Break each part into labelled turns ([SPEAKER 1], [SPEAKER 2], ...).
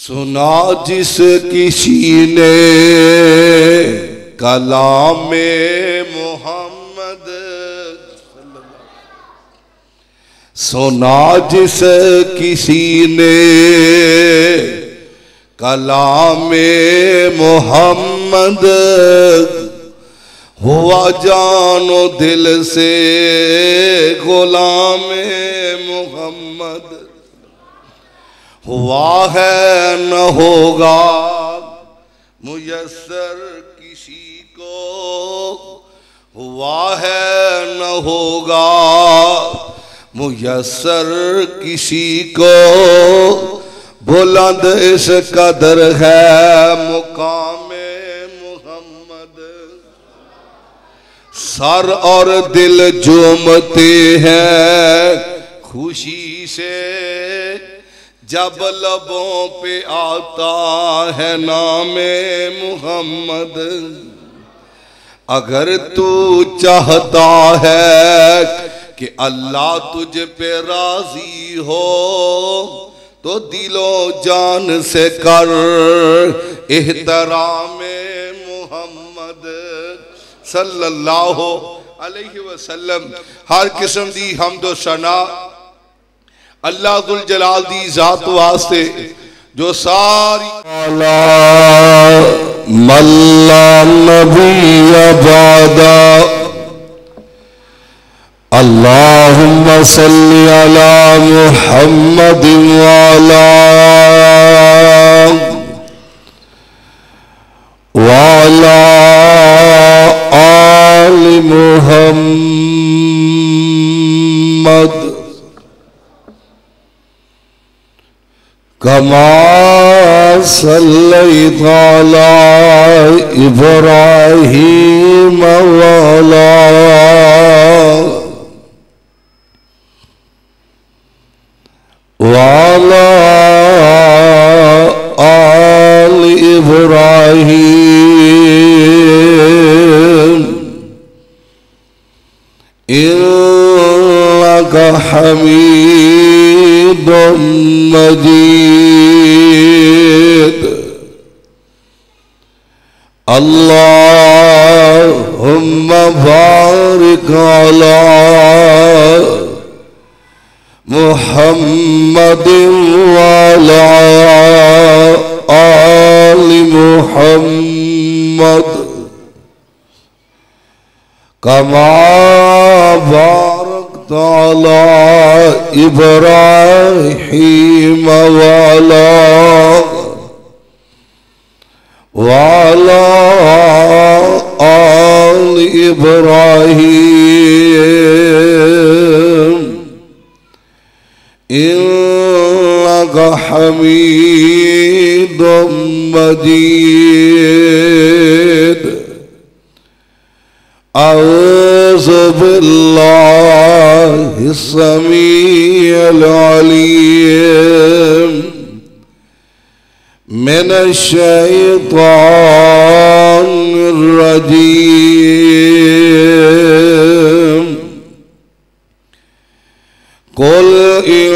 [SPEAKER 1] सुना जिस किसी ने कलामे मोहम्मद, सुना जिस किसी ने कलामे मोहम्मद, हुआ जानो दिल से गुलामे मोहम्मद। हुआ है न होगा मुयस्सर किसी को, हुआ है न होगा मुयस्सर किसी को, बुलंद इस कदर है मुकामे मोहम्मद। सर और दिल झूमते हैं खुशी से, जब लबों पे आता है नामे मोहम्मद। अगर तू चाहता है कि अल्लाह तुझ पे राजी हो, तो दिलो जान से कर एहतरामे मोहम्मद सल्लल्लाहु अलैहि वसल्लम। हर किस्म दी हम्दो सना अल्लाह दुल जलाल दी जात वास्ते, जो सारी मल्ला नबी अबादा। अल्लाहुम्मा सल्ली अला मुहम्मद वाला आलि मुहम्मद कमा सल्लैता अला इब्राहीम वाला आलि इब्राहीम इन्नका हमीदुम मजीद। अल्लाहुम्मा बारिक अला मुहम्मद वाला आलि मुहम्मद कमा बारकता अला इब्राहीम वाला आलि इब्राहीम इन्नका हमीदुम मजीद। औज़ु बिल्लाहि समीउल अलीम मिनश शैतानिर रजीम। कुल इन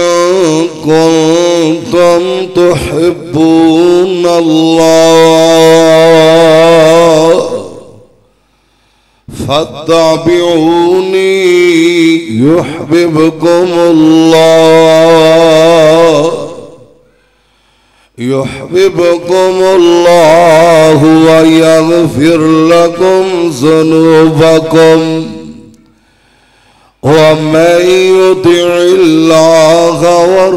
[SPEAKER 1] कुंतुम तुहिब्बूनल्लाह फत्तबिऊनी युहब्बिबकुमुल्लाहु व यग़फिर लकुम ज़ुनूबकुम। वमन युतिइल्लाह व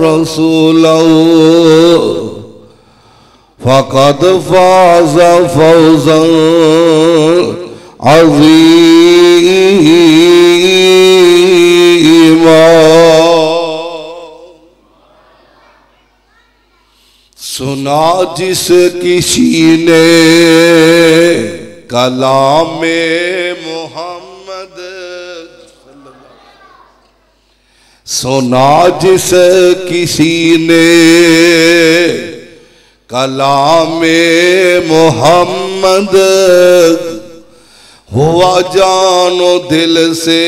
[SPEAKER 1] रसूलहु फ़क़द फ़ाज़ फ़ौज़न अज़ीमा। सुना जिस किसी ने कलामे मोहम्मद, सुना जिस किसी ने कलामे मोहम्मद, हुआ जानो दिल से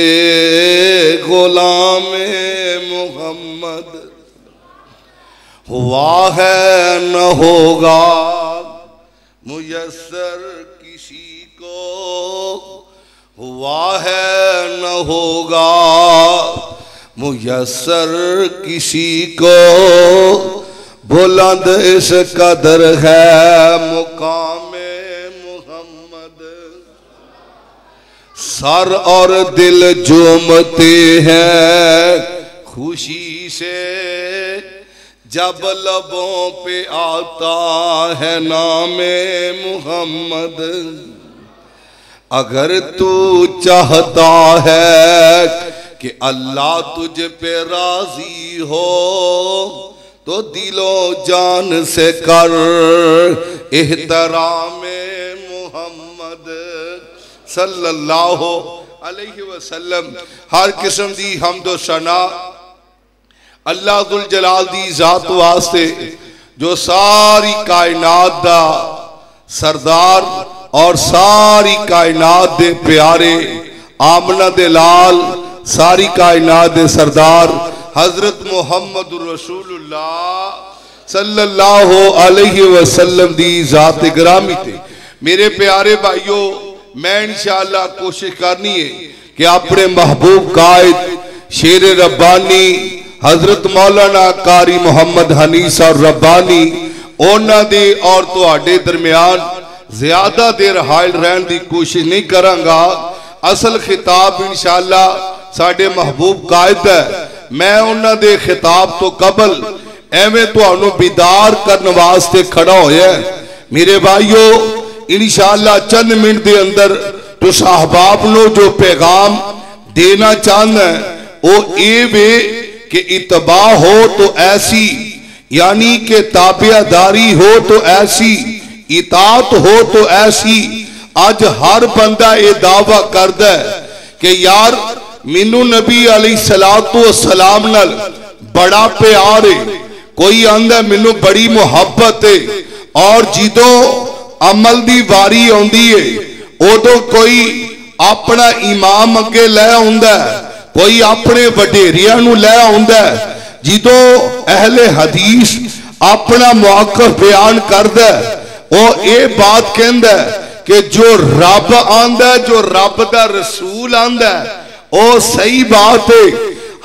[SPEAKER 1] गुलामे मोहम्मद। हुआ है न होगा मुयस्सर किसी को, हुआ है न होगा मुयस्सर किसी को, बुलंद इस कदर है मुकामे मुहम्मद। सर और दिल झूमते हैं खुशी से जब लबों पे आता है नामे मुहम्मद। अगर तू चाहता है कि अल्लाह तुझ पे राजी हो तो दिलो जान से कर एहतरामे मुहम्मद सल्लल्लाहु अलैहि वसल्लम। हर किस्म दी हमदो सना अल्लाह दुल जलाल दी जात वास्ते जो सारी कायनात दा सरदार और सारी कायनात दे प्यारे आमना दे लाल सारी कायनात दे सरदार हजरत मोहम्मद रसूलुल्लाह सल्लल्लाहु अलैहि वसल्लम दी जात गिरामी ते मेरे प्यारे भाइयों, मैं इंशाअल्लाह कोशिश करनी है कि अपने महबूब कायद शेर रब्बानी हजरत मौलाना कारी मोहम्मद हनीस और रब्बानी उन्हां दे और तुहाडे दरमियान ज्यादा देर हायल रहने की कोशिश नहीं करांगा। असल खिताब इंशाअल्लाह साडे महबूब कायद है। मैं उन्हां दे खिताब तो कबल एवें तुहानू बिदार करने वास्ते खड़ा होया। मेरे भाइयों, इंशाअल्लाह चंद मिनट के अंदर तो साहबाब नो जो पैगाम देना चाहना वो ये वे कि इतबा हो तो ऐसी, यानी कि ताबियादारी हो तो ऐसी, इतात हो तो ऐसी। आज हर बंदा ये दावा करदा है कि यार मैनू नबी अलैहिस्सलातु वस्सलाम नाल बड़ा प्यार है, कोई आंदा मैनू बड़ी मुहब्बत है, और जिदों अमल दी वारी आउंदी है उदों कोई अपना इमाम अगे लै आउंदा है, कोई अपने वडेरिया नू लै आउंदा है। जिदों अहले हदीस अपना मौकफ बयान करदा है वो ये बात कहंदा है कि जो रब आंदा, जो रब दा रसूल आंदा वो सही बात है।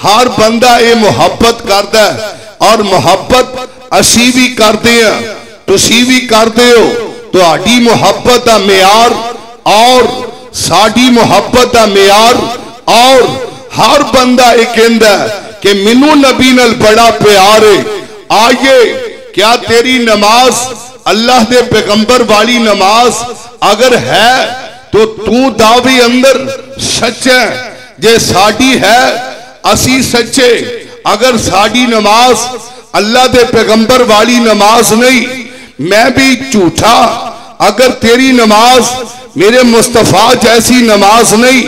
[SPEAKER 1] हर बंदा ये मुहब्बत करदा है और मुहब्बत असी भी करते हैं, तुसी भी करते हो। तुहाडी मुहब्बत दा मेयार और साडी मुहब्बत दा मेयार और हर बंदा ये कहंदा कि मैनू नबी नाल बड़ा प्यार है। आइए, क्या तेरी नमाज अल्लाह दे पैगंबर वाली नमाज अगर है तो तू दावे अंदर सच्चा है, जे साडी है असी सच्चे। अगर साडी नमाज अल्लाह दे पैगंबर वाली नमाज नहीं, मैं भी झूठा। अगर तेरी नमाज मेरे मुस्तफा जैसी नमाज नहीं,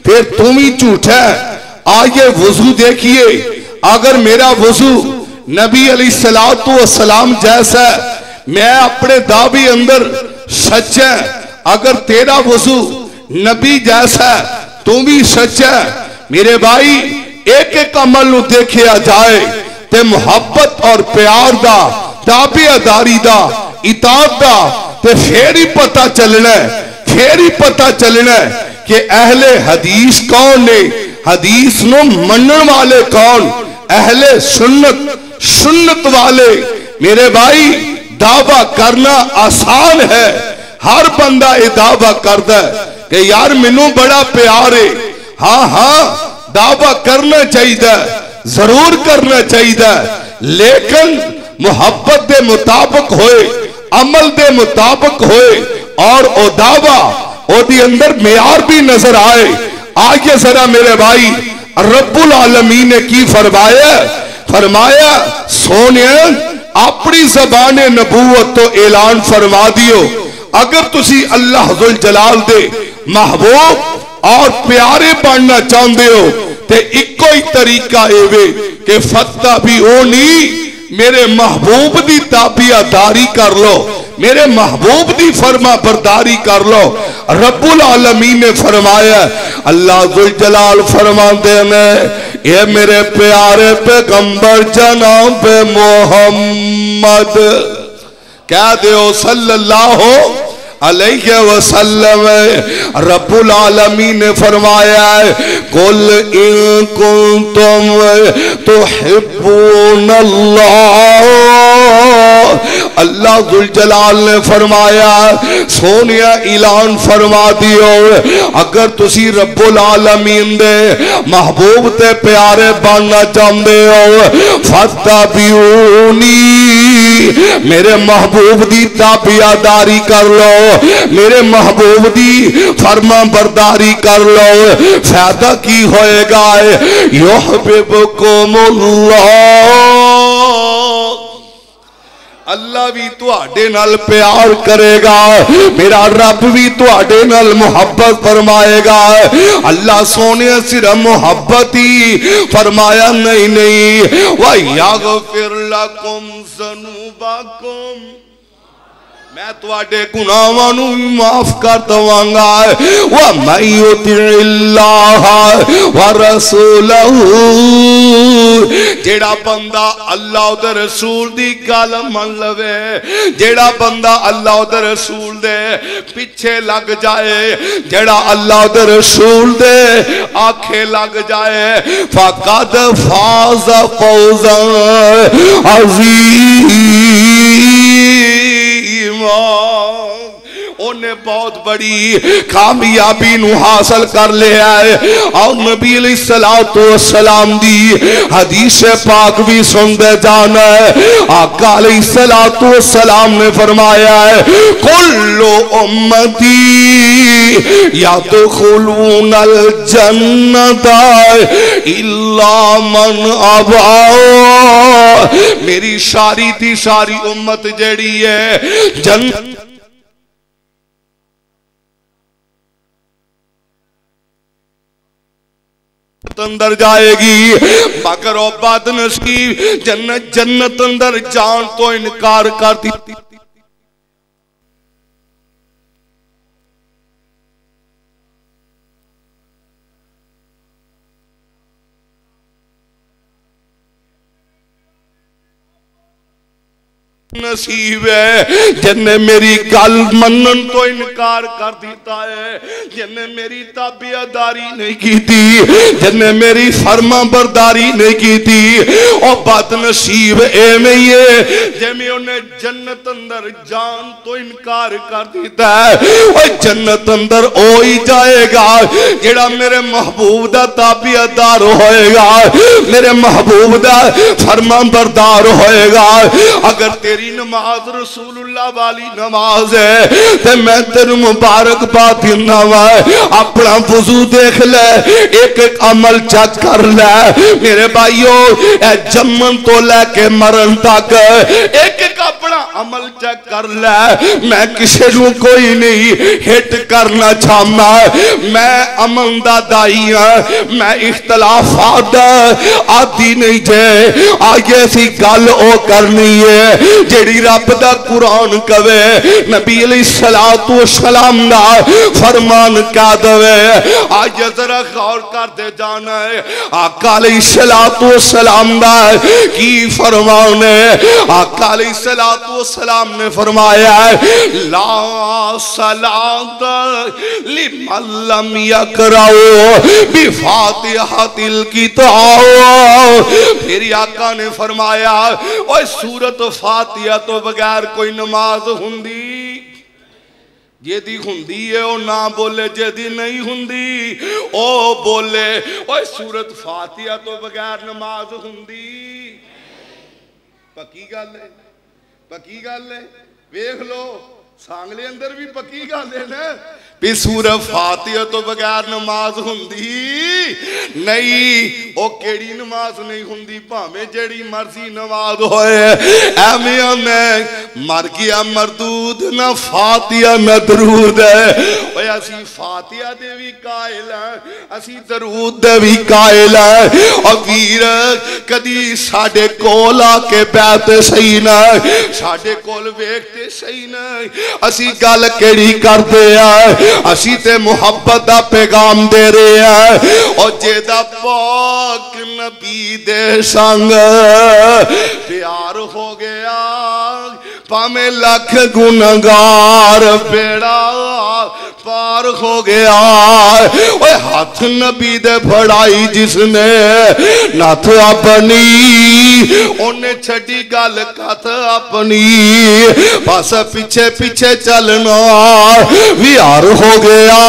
[SPEAKER 1] फिर तुम ही झूठा है। आइए वजू देखिए, अगर मेरा वजू नबी अलैहिस्सलातु वस्सलाम जैसा है, मैं अपने दावे अंदर सच्चा। अगर तेरा वजू नबी जैसा है, तुम भी सच्चा। मेरे भाई, एक एक अमल नू देखिया जाए ते मुहब्बत और प्यार दा, ताबेदारी दा, इताअत दा, ते फिर ही पता चलना है, फिर ही पता चलना है कि अहले हदीस कौन ने, हदीस नो मनन वाले कौन, अहले सुन्नत, सुन्नत वाले। मेरे भाई, दावा करना आसान है। हर बंदा ये दावा करता है कि यार मैनू बड़ा प्यार है। हाँ हाँ, दावा करना चाहिए, जरूर करना चाहिए, लेकिन मुहब्बत के मुताबिक होए, अमल के मुताबिक होए, और ओ दावा ओदी अंदर मेयार भी नजर आए। आगे जरा मेरे भाई, रब्बुल आलमीन ने की फरमाया? फरमाया सोने अपनी जबान नबूवत तो ऐलान फरमा दियो। अगर तुसी अल्लाह जुल जलाल दे महबूब और प्यारे बनना चाहते हो तो इको ही तरीका एवे कि फत्ता भी ओ नहीं, मेरे महबूब की ताबियादारी कर लो, मेरे महबूब की फरमा बरदारी कर लो। रब्बुल आलमीन ने फरमाया, अल्लाह जुल जलाल फरमाते हैं ये मेरे प्यारे पैगंबर जनाब मोहम्मद कह दो सल्लल्लाहु अलैहि वसल्लम। रब्बुल आलमीन ने फरमाया कुल इन कुंतुम तुहिब्बूनल्लाह, अल्लाह जुल जलाल ने फरमाया सोनिया ऐलान फरमा दियो अगर तुसी रब्बुल आलमीन दे महबूब ते प्यारे बनना चाहते हो फत्तबिऊनी, मेरे महबूब दी ताबियादारी कर लो, मेरे महबूब दी फरमा बरदारी कर लो। फायदा की होएगा युहिब्बुकुमुल्लाह, अल्लाह भी तुहाडे नाल प्यार करेगा, मेरा रब भी तुहाडे नाल मुहब्बत फरमाएगा। अल्लाह सोने सिर्फ मुहब्बत ही फरमाया नहीं नहीं वयगफिर लकुम ज़ुनूबकुम, मैं तुहाडे गुनाहां नूं माफ कर दवांगा। व मैं युतिल्लाह व रसूलहू, जेड़ा बंदा अल्लाह दे रसूल दी गल मान लवे, जेड़ा बंदा अल्लाह दे रसूल दे पीछे लग जाए, जेड़ा अल्लाह दे रसूल दे आखे लग जाए फकद फाज़ फौज़न अज़ीम, उन्हें बहुत बड़ी कामयाबी नू हासिल कर लिया है। और नबी अलैहिस्सलातु वस्सलाम दी हदीस पाक भी सुनते जाना है। आका अलैहिस्सलातु वस्सलाम ने फरमाया है कुल्लु उम्मती यदखुलूनल जन्नता इल्ला मन अबा, मेरी सारी दी सारी उम्मत जेड़ी है जन्नत अंदर जाएगी, मगर ओ बदनसीब जन्नत अंदर जान तो इनकार कर दी। नसीब है जिन्हें मेरी गल मनन तो इनकार कर दिता है, जिन्हें मेरी ताबियादारी नहीं की थी, जिन्हें मेरी फर्मा बरदारी नहीं की थी, और बदनसीब एवें ही है जिमें उन्हें जन्नत अंदर जान तो इनकार कर दिता है। और जन्नत अंदर ओ ही जाएगा जेड़ा मेरे महबूब दा ताबियादार होएगा, मेरे महबूब दा फर्मा बरदार होएगा। अगर तेरी नमाज रसूलुल्लाह वाली नमाज है ते मैं तेरे मुबारकबाद दिना वा, अपना वुजू देख ले, एक एक अमल चेक कर ले मेरे भाइयों, जम्मन तो लेके मरण तक एक एक अपना अमल चेक कर ले। मैं किसी को कोई नहीं हिट करना चाहना, मैं अमन दा दाई हां, मैं इख्तलाफात आदि नहीं जे। आज ऐसी गल ओ करनी है जेड़ी रब दा कुरान कवे, नबी अलैहिस्सलातु वस्सलाम दा फरमान कह दवे। आज जरा गौर कर दे जाना है आका अलैहिस्सलातु वस्सलाम दा की फरमान है। आका अलैहिस्सलातु वस्सलाम ने फरमाया ला सलात लिमन लम यक़राउ बिफातिहातिल किताब, मेरी आका ने फरमाया ओए सूरत फातिहा तो बगैर कोई नमाज हुंदी, जेदी हुंदी है ओ ना बोले, जेदी नहीं हुंदी ओ बोले। ओए सूरत फातिहा तो बगैर नमाज हुंदी, पक्की गल है, पक्की गल है। वेख लो सांगले अंदर भी पक्की गल है ना भी सूरत फातिहा तो बगैर नमाज हुंदी नहीं। ओ केड़ी नमाज नहीं हुंदी, भावें जेड़ी मर्जी नमाज होए, एवें मैं मर गया मरदूद ना फातिहा ना दरूद है। ओए असी फातिहा दे भी कायल हैं, असी दरूद दे भी कायल हैं। और वीर कदी साडे कोल आके बैठते सही ना, साडे कोल वेखते सही ना, असी गल केड़ी करते हैं, असी ते मुहब्बत दा पैगाम दे रहे हैं। और जेदा पाक नबी दे संग प्यार हो गया, भावे लख गुनहगार बेड़ा पार हो गया। ओए हाथ नबी दे फड़ाई जिसने नथ अपनी, उन्हें छड़ी गल कथ अपनी, बस पीछे पीछे चलना विहार हो गया।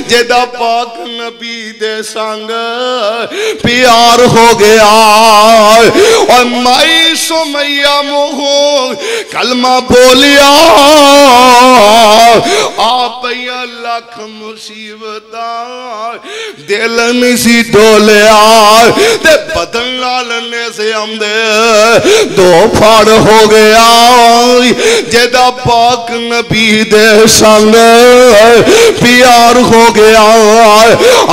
[SPEAKER 1] जेदा पाक नबी दे संग प्यार हो गया। और माई सुमैया मुँह कलमा बोलिया, आप लख मुसीबत दिल नहीं सी डोलिया, ते बदन लालने से आंदे दो फाड़ हो गया। जेदा पाक नबी दे संग प्यार हो गया।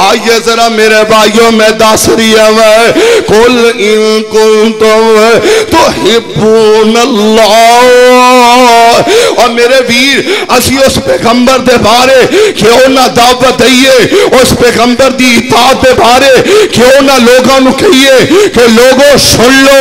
[SPEAKER 1] आइए जरा मेरे भाइयों में दस रही है मैं, कुल इन कुल तो हिब्बून अल्लाह। और मेरे वीर असी उस पैगंबर दे बारे क्यों ना दावत दईए, उस पैगंबर दी इताअत दे बारे क्यों ना लोगों को कहिए कि लोगों सुन लो,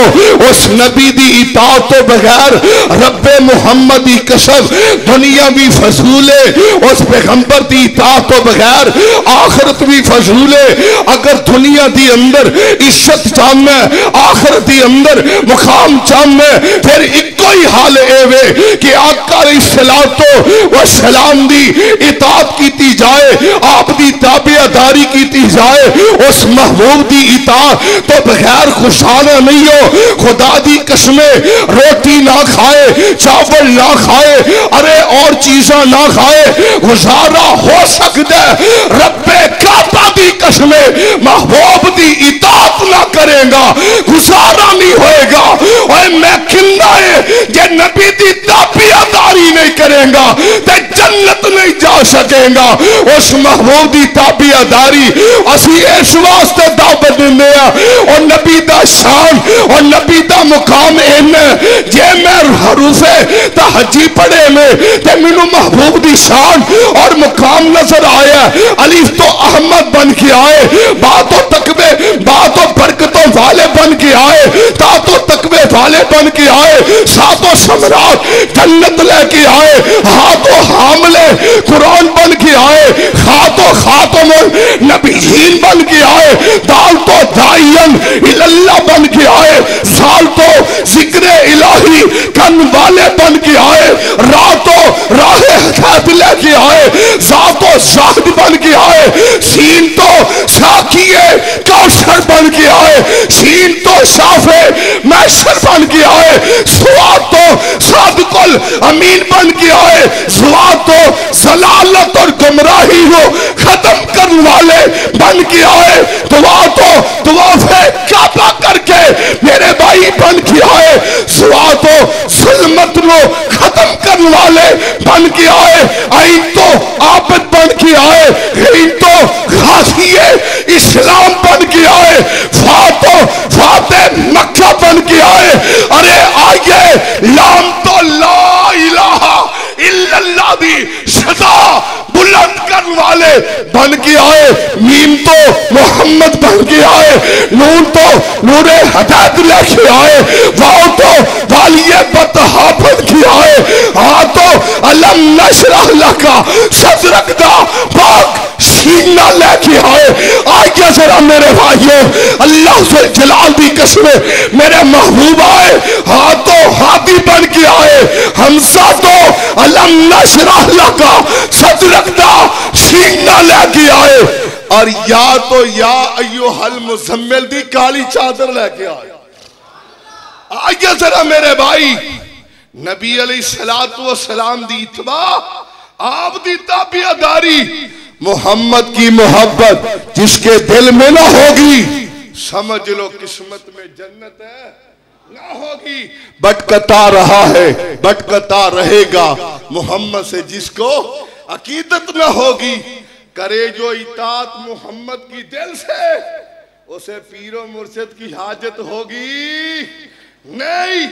[SPEAKER 1] उस नबी दी इताअत तो बगैर रब्बे मुहम्मद दी कसम दुनिया भी फजूल है, उस पैगंबर दी इताअत तो बगैर आखिरत भी फजूल है। अगर दुनिया दी अंदर इज्जत चाहना, आखिरत दी अंदर मुकाम चाहना, फिर इको ही हाल एवे कि आका व सलाम दी इताअत की जाए, आप दी ताबेदारी की जाए। उस महबूब दी इताअत तो बगैर गुजारा नहीं हो। खुदा दी कसमें रोटी ना खाए, चावल ना खाए, अरे और चीजा ना खाए, गुजारा हो सकता है। रब्बे काबा दी कसमें महबूब दी इताअत ना करेगा, गुजारा नहीं होएगा। और मैं किंदा है जे नबी दी ताबेदारी नहीं करेगा तो जन्नत नहीं जा सकेगा। उस महबूब दी ताबेदारी असी इस वास्ते दावत देंगे और नबी दा शान और नबी दा मुकाम इन जे मैं हरूफे तहज्जी पढ़े में ते मैनू महबूब दी शान और मुकाम नजर आया। अलीफ तो अहमद बन के आए, बातों तकबे बातों बरकतों वाले बन के आए, तातों तकबे वाले बन के आए, सातों सम्राट जन्नत लेके आए, हाथों हामले कुरान बन के आए, खातों खातम नबीयीन बन के आए, दाल तो दाइयन इल्लल्लाह बन के आए, साल तो जिक्र इलाही कन वाले बन के आए, रातों राहे हदायत लेके आए, जातों शाहिद बन के आए, सीन तो साकिए कौशल बन के आए, शीन तो शाफे मैशर बन के आए, सुआद तो सादकुल अमीन बन के आए, जुआद तो जलालत और गुमराही को खत्म करने वाले बन के आए, दुआ तो दुआफे काबा करके मेरे भाई बन के आए, जुआ तो जुल्मत को खत्म करने वाले बन के आए, आई तो आबद बन के आए, गई तो गाजिए इस्लाम बन के आए, फातो फाते मक्का बन के आए। अरे आइए लाम तो ला इलाहा इल्लल्लाह दी सदा बुलंद करने वाले बन के आए, मीम तो मोहम्मद बन के आए, नून तो नूरे हदायत लेके आए, वाओ तो वालिये बतहा बन के आए, हाँ तो अलम नशरह लका सदरक दा पाक सीना लेके आए। आइए जरा मेरे भाइयों, अल्लाह से जलाल दी कसमें मेरे महबूब आए, हाथों हाथी बन के आए, हमसा तो अलम नशरह लका सदरक दा सीना लेके आए, और या तो या अय्युहल मुज़म्मिल दी काली चादर लेके आए। आइए जरा मेरे भाई, नबी अलैहिस्सलातु वस्सलाम दी इत्तबा, आप दी ताबेदारी, मोहम्मद की मोहब्बत जिसके दिल में ना होगी, समझ लो किस्मत में जन्नत है ना होगी, भटकता रहा है, भटकता रहेगा। मोहम्मद से जिसको अकीदत ना होगी, करे जो इताअत मोहम्मद की दिल से, उसे पीरो मुर्शिद की हाजत होगी नहीं।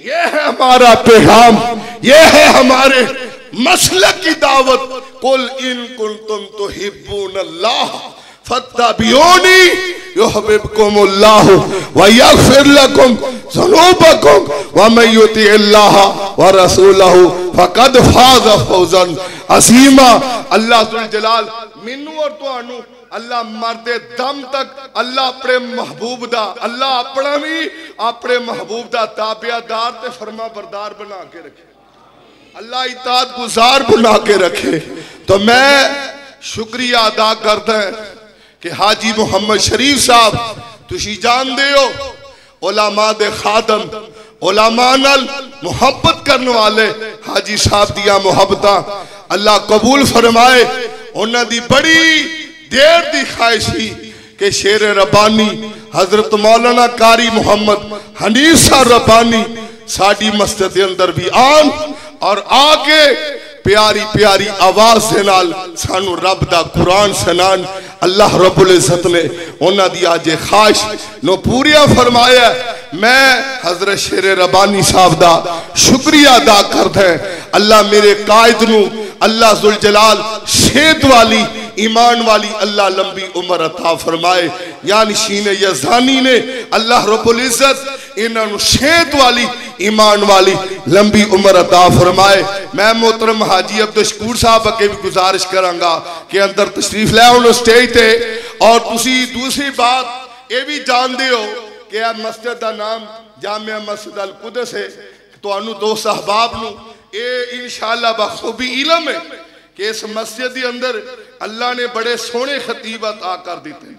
[SPEAKER 1] ये है हमारा पैगाम, ये है हमारे मसलक की दावत, कुल इन कुंतुम तुहिब्बूनल्लाह फत्तबिऊनी युहिब्बुकुमुल्लाह व यगफिर लकुम ज़ुनूबकुम व मन युतिइल्लाह व रसूलहु फक़द फाज़ फौज़न अज़ीमा। अल्लाह जुल जलाल मैनू और तुहानू अल्लाह मरदे दम तक अल्लाह अपने महबूब दा, अल्लाह अपना भी अपने महबूब दा ताबियादार ते फरमा बरदार बना के रखे, अल्लाह इताअत गुजार बना के रखे। तो मैं शुक्रिया अदा करता है कि हाजी मोहम्मद शरीफ साहब तुसी जानते हो उलमा दे खादम, उलमा नाल मुहब्बत करने वाले हाजी साहब दिया मुहब्बत अल्लाह कबूल फरमाए। उन्हां दी बड़ी देर दी ख्वाहिश थी कि शेर रब्बानी हजरत मौलाना कारी मोहम्मद हनीफ साहब रब्बानी साडी मस्जिद के अंदर भी आन और आके प्यारी प्यारी आवाज से नाल सानू रब दा कुरान सुनान। अल्लाह रब्बुल इज्जत ने उन्हां दी आज ख्वाहिश नो पूरिया फरमाया। मैं हजरत शेर रब्बानी साहब दा शुक्रिया अदा करदा है। अल्लाह मेरे कायद नू अल्लाह जुल जलाल सेहत वाली ईमान वाली अल्लाह लंबी उम्र अता फरमाए। यानी शीने यज़ानी ने अल्लाह रब्बुल इज्जत इन्हों सेहत वाली ईमान वाली लंबी उम्र अता फरमाए। मैं मोहतरम हाजी अब्दुल शकूर साहब अगे भी गुजारिश करांगा कि अंदर तशरीफ ले आओ स्टेज ते। और तुसी दूसरी बात ये भी जानते हो कि यह मस्जिद का नाम जामिया मस्जिद अल कुदस है। तुहानू दोस्त अहबाब नू ये इंशाअल्लाह बखूबी इलम है कि इस मस्जिद के अंदर अल्लाह ने बड़े सोहने खतीब अता कर दिते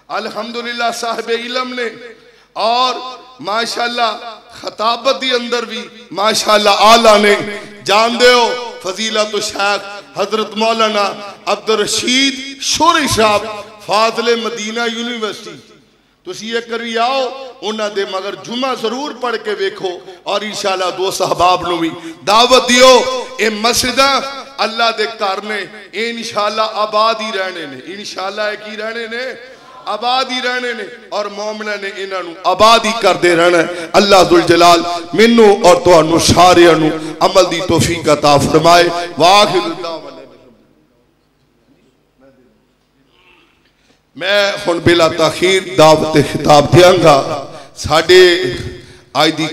[SPEAKER 1] अल्हम्दुलिल्लाह साहिब इलम ने। और माशाअल्लाह खताबत के अंदर भी माशाअल्लाह आला ने। जानते हो फजीलत शेख हजरत मौलाना अब्दुल रशीद शोरी साहब फाजिले मदीना यूनिवर्सिटी, तुसी ये करी आओ उन्हां दे मगर जुमा जरूर पढ़ के वेखो। और इंशाअल्लाह दोस्त अहबाब नू भी दावत दियो। ये मस्जिदा अल्लाह दे घर ने, इंशाअल्लाह आबाद ही रहने ने, इंशाअल्लाह की रहने ने आबाद ही रहने ने और मोमना ने इन्हों आबाद ही करते रहना है। अल्लाह जुल जलाल मैनू और तुहानू सारियां नू अमल दी तौफीक अता फरमाए। मैं हुण बिला ताखीर दावत खिताब देंगा। साडे अज दी